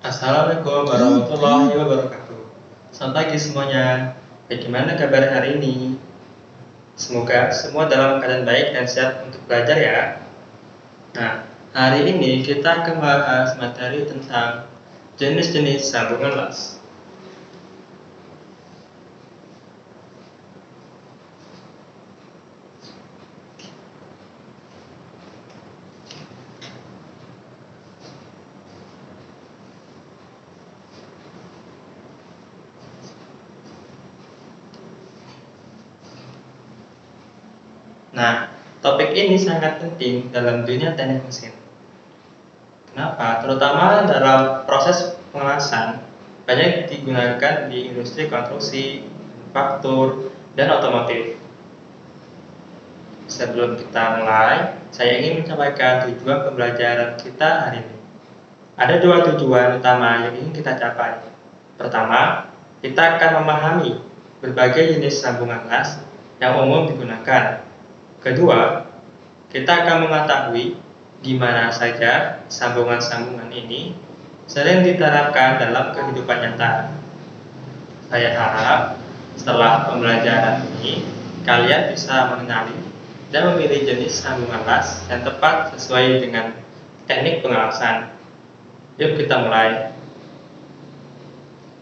Assalamualaikum warahmatullahi wabarakatuh. Selamat pagi semuanya. Bagaimana kabar hari ini? Semoga semua dalam keadaan baik dan sehat untuk belajar ya. Nah, hari ini kita akan membahas materi tentang jenis-jenis sambungan las. Nah, topik ini sangat penting dalam dunia teknik mesin. Kenapa? Terutama dalam proses pengelasan, banyak digunakan di industri konstruksi, manufaktur, dan otomotif. Sebelum kita mulai, saya ingin menyampaikan tujuan pembelajaran kita hari ini. Ada dua tujuan utama yang ingin kita capai. Pertama, kita akan memahami berbagai jenis sambungan las yang umum digunakan. Kedua, kita akan mengetahui di mana saja sambungan-sambungan ini sering diterapkan dalam kehidupan nyata. Saya harap setelah pembelajaran ini, kalian bisa mengenali dan memilih jenis sambungan las yang tepat sesuai dengan teknik pengelasan. Yuk kita mulai.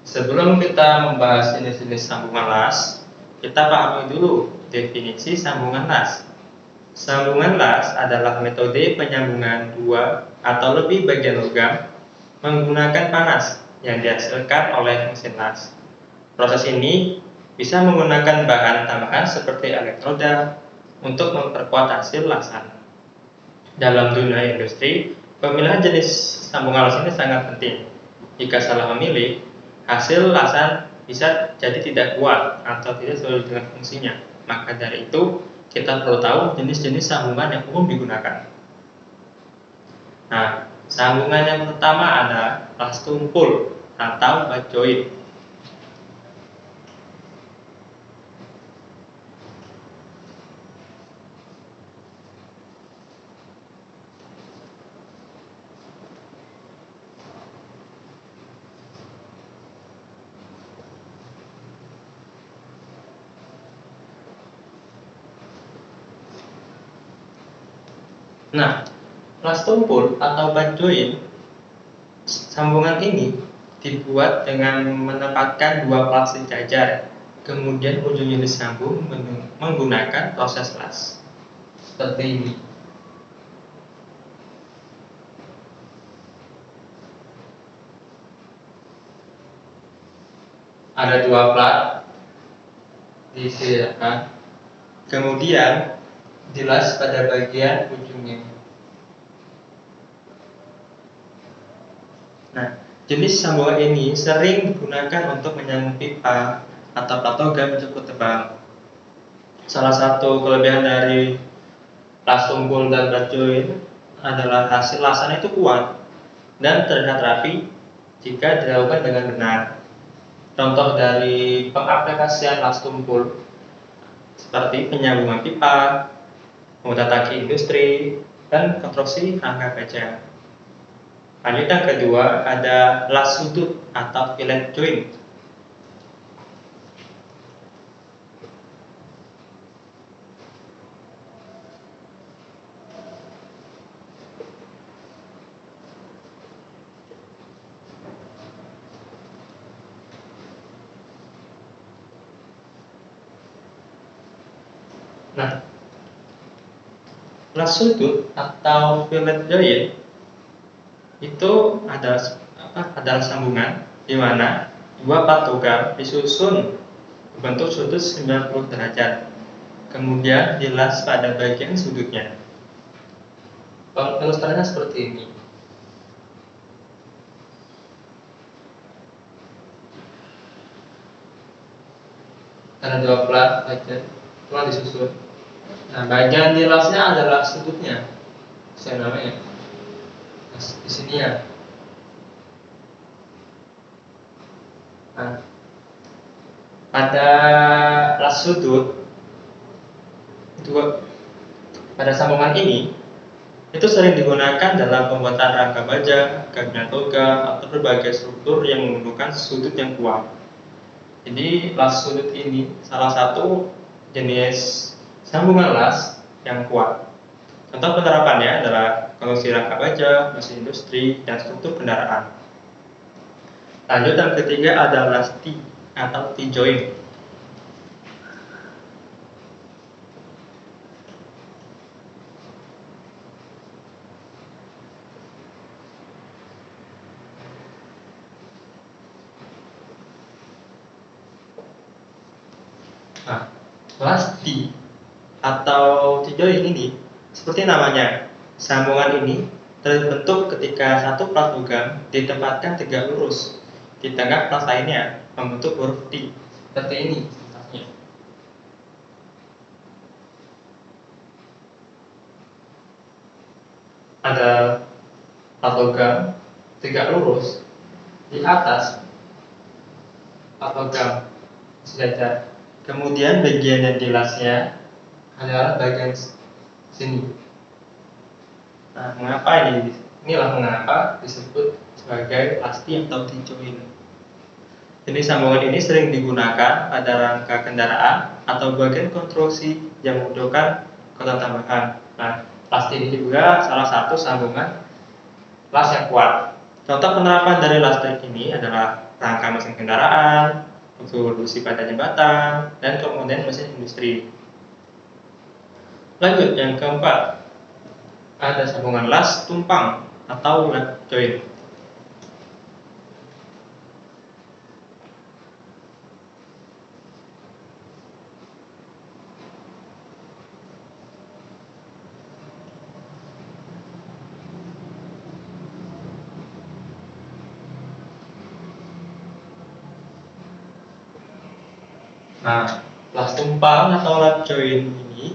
Sebelum kita membahas jenis-jenis sambungan las, kita pahami dulu definisi sambungan las. Sambungan las adalah metode penyambungan dua atau lebih bagian logam menggunakan panas yang dihasilkan oleh mesin las. Proses ini bisa menggunakan bahan tambahan seperti elektroda untuk memperkuat hasil lasan. Dalam dunia industri, pemilihan jenis sambungan las ini sangat penting. Jika salah memilih, hasil lasan bisa jadi tidak kuat atau tidak sesuai dengan fungsinya. Maka dari itu, kita perlu tahu jenis-jenis sambungan yang umum digunakan. Nah, sambungan yang pertama ada las tumpul atau butt joint. Nah, las tumpul atau butt joint, sambungan ini dibuat dengan menempatkan dua plat sejajar, kemudian ujungnya disambung menggunakan proses las. Seperti ini. Ada dua plat disediakan, kemudian dilas pada bagian ujungnya. Nah, jenis sambungan ini sering digunakan untuk menyambung pipa atau plat logam yang cukup tebal. Salah satu kelebihan dari las tumpul dan butt joint adalah hasil lasan itu kuat dan terlihat rapi jika dilakukan dengan benar. Contoh dari pengaplikasian las tumpul seperti penyambungan pipa, pembuatan tangki industri, dan konstruksi rangka baja. Lanjut yang kedua ada las sudut atau fillet joint. Nah, las sudut atau fillet joint itu adalah sambungan di mana dua plat logam disusun berbentuk sudut 90 derajat, kemudian dilas pada bagian sudutnya. Ilustrasinya seperti ini. Ada dua plat bagian telah disusun. Nah, bagian dilasnya adalah sudutnya. Saya namanya di sini ya. Nah, pada las sudut pada sambungan ini Itu sering digunakan dalam pembuatan rangka baja, kabinet logam, atau berbagai struktur yang memerlukan sudut yang kuat. Jadi las sudut ini salah satu jenis sambungan las yang kuat. Contoh penerapannya adalah konstruksi rangka baja, mesin industri, dan struktur kendaraan. Lanjut yang ketiga adalah T atau T-joint. Nah, las T atau T-joint ini seperti namanya, sambungan ini terbentuk ketika satu plat logam ditempatkan tegak lurus di tengah plat lainnya membentuk huruf T seperti ini. Ada plat logam tegak lurus di atas plat logam sejajar. Kemudian bagian yang dilasnya adalah bagian sini. Nah, mengapa ini? Inilah mengapa disebut sebagai lasti atau T-joint. Jenis sambungan ini sering digunakan pada rangka kendaraan atau bagian konstruksi yang membutuhkan kota tambahan. Nah, lasti ini juga salah satu sambungan las yang kuat. Contoh penerapan dari lasti ini adalah rangka mesin kendaraan, konstruksi pada jembatan, dan kemudian mesin industri. Lanjut yang keempat, ada sambungan las tumpang atau lap joint. Nah, las tumpang atau lap joint ini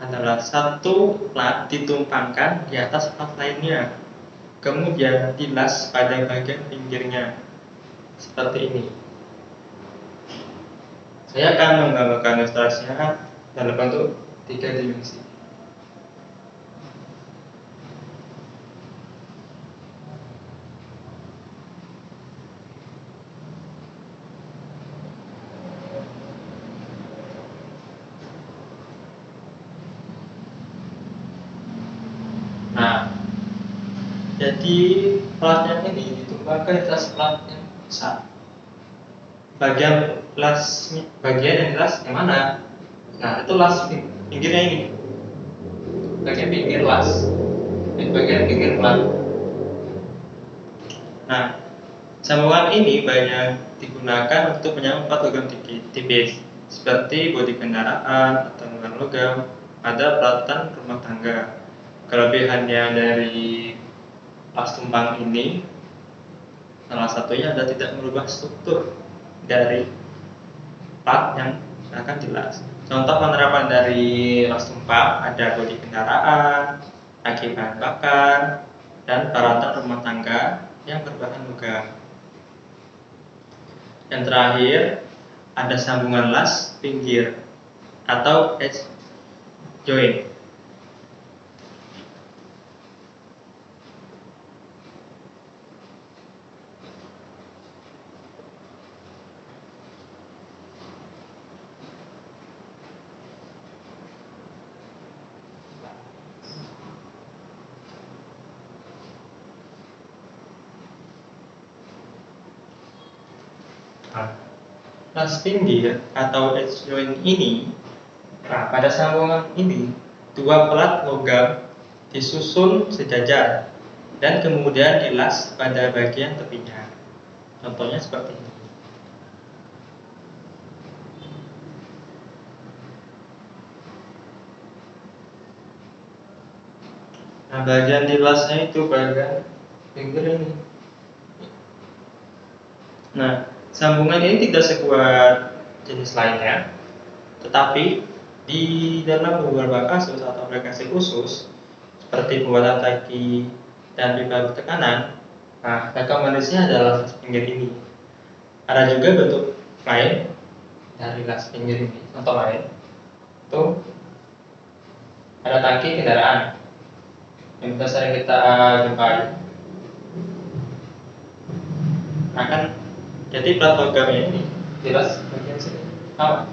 adalah satu plat ditumpangkan di atas plat lainnya, kemudian dilas pada bagian pinggirnya seperti ini. Saya akan menggambarkan ilustrasinya dalam bentuk 3 dimensi. Nah, jadi platnya ini ditumpangkan di atas plat yang besar. Bagian yang las yang mana? Nah, itu las pinggirnya ini. Bagian pinggir las. Dan bagian pinggir plat. Nah, sambungan ini banyak digunakan untuk menyambung plat logam tipis seperti bodi kendaraan atau logam, ada platan rumah tangga. Kelebihannya dari las tumpang ini salah satunya adalah tidak merubah struktur dari plat yang akan dilas. Contoh penerapan dari las tumpang ada bodi kendaraan, aki bahan bakar, dan peralatan rumah tangga yang berbahan logam. Yang terakhir ada sambungan las pinggir atau edge joint. Las pinggir atau edge joint ini, pada sambungan ini dua plat logam disusun sejajar dan kemudian dilas pada bagian tepinya. Contohnya seperti ini. Nah, bagian dilasnya itu bagian pinggir ini. Nah, sambungan ini tidak sekuat jenis lainnya, tetapi di dalam beberapa kasus atau aplikasi khusus seperti pembuatan taki dan pipa tekanan, nah rekomendasinya adalah las pinggir ini. Ada juga bentuk lain dari las pinggir ini. Contoh lain itu ada tangki kendaraan. yang bisa sering kita jumpai. Akan jadi plat logamnya ini jelas bagian sini sama.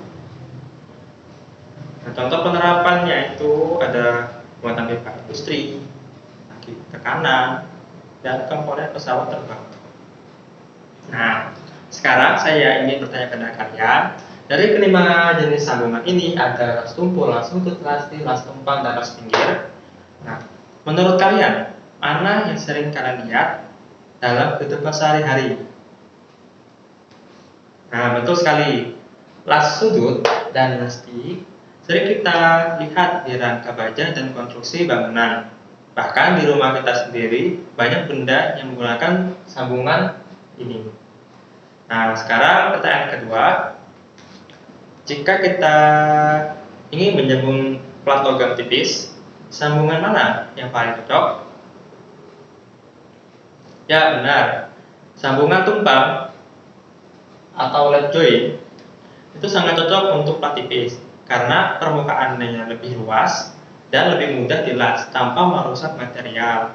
Nah, contoh penerapannya itu ada muatan pipa industri, tangki tekanan, dan komponen pesawat terbang. Nah, sekarang saya ingin bertanya kepada kalian, dari kelima jenis sambungan ini ada las tumpul, las lutut, las ti, las tumpang, dan las pinggir. Nah, menurut kalian mana yang sering kalian lihat dalam kehidupan sehari-hari? Nah, betul sekali. Las sudut dan las ti sering kita lihat di rangka baja dan konstruksi bangunan. Bahkan di rumah kita sendiri banyak benda yang menggunakan sambungan ini. Nah, sekarang pertanyaan kedua. Jika kita ingin menyambung plat logam tipis, sambungan mana yang paling cocok? Ya, benar. Sambungan tumpang atau lap joint itu sangat cocok untuk plat tipis karena permukaannya lebih luas dan lebih mudah dilas tanpa merusak material.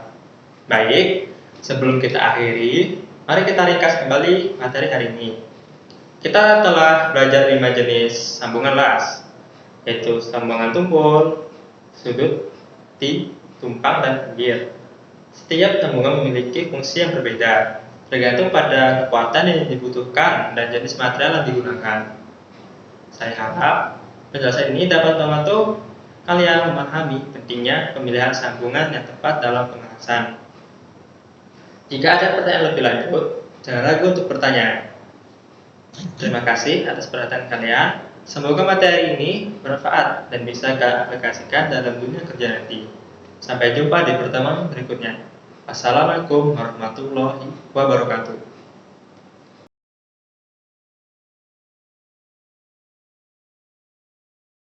Baik, sebelum kita akhiri, mari kita ringkas kembali materi hari ini. Kita telah belajar 5 jenis sambungan las, yaitu sambungan tumpul, sudut, ti, tumpang, dan pinggir. Setiap sambungan memiliki fungsi yang berbeda, tergantung pada kekuatan yang dibutuhkan dan jenis material yang digunakan. Saya harap penjelasan ini dapat membantu kalian memahami pentingnya pemilihan sambungan yang tepat dalam pengelasan. Jika ada pertanyaan lebih lanjut, jangan ragu untuk bertanya. Terima kasih atas perhatian kalian. Semoga materi ini bermanfaat dan bisa kalian aplikasikan dalam dunia kerja nanti. Sampai jumpa di pertemuan berikutnya. Assalamualaikum warahmatullahi wabarakatuh.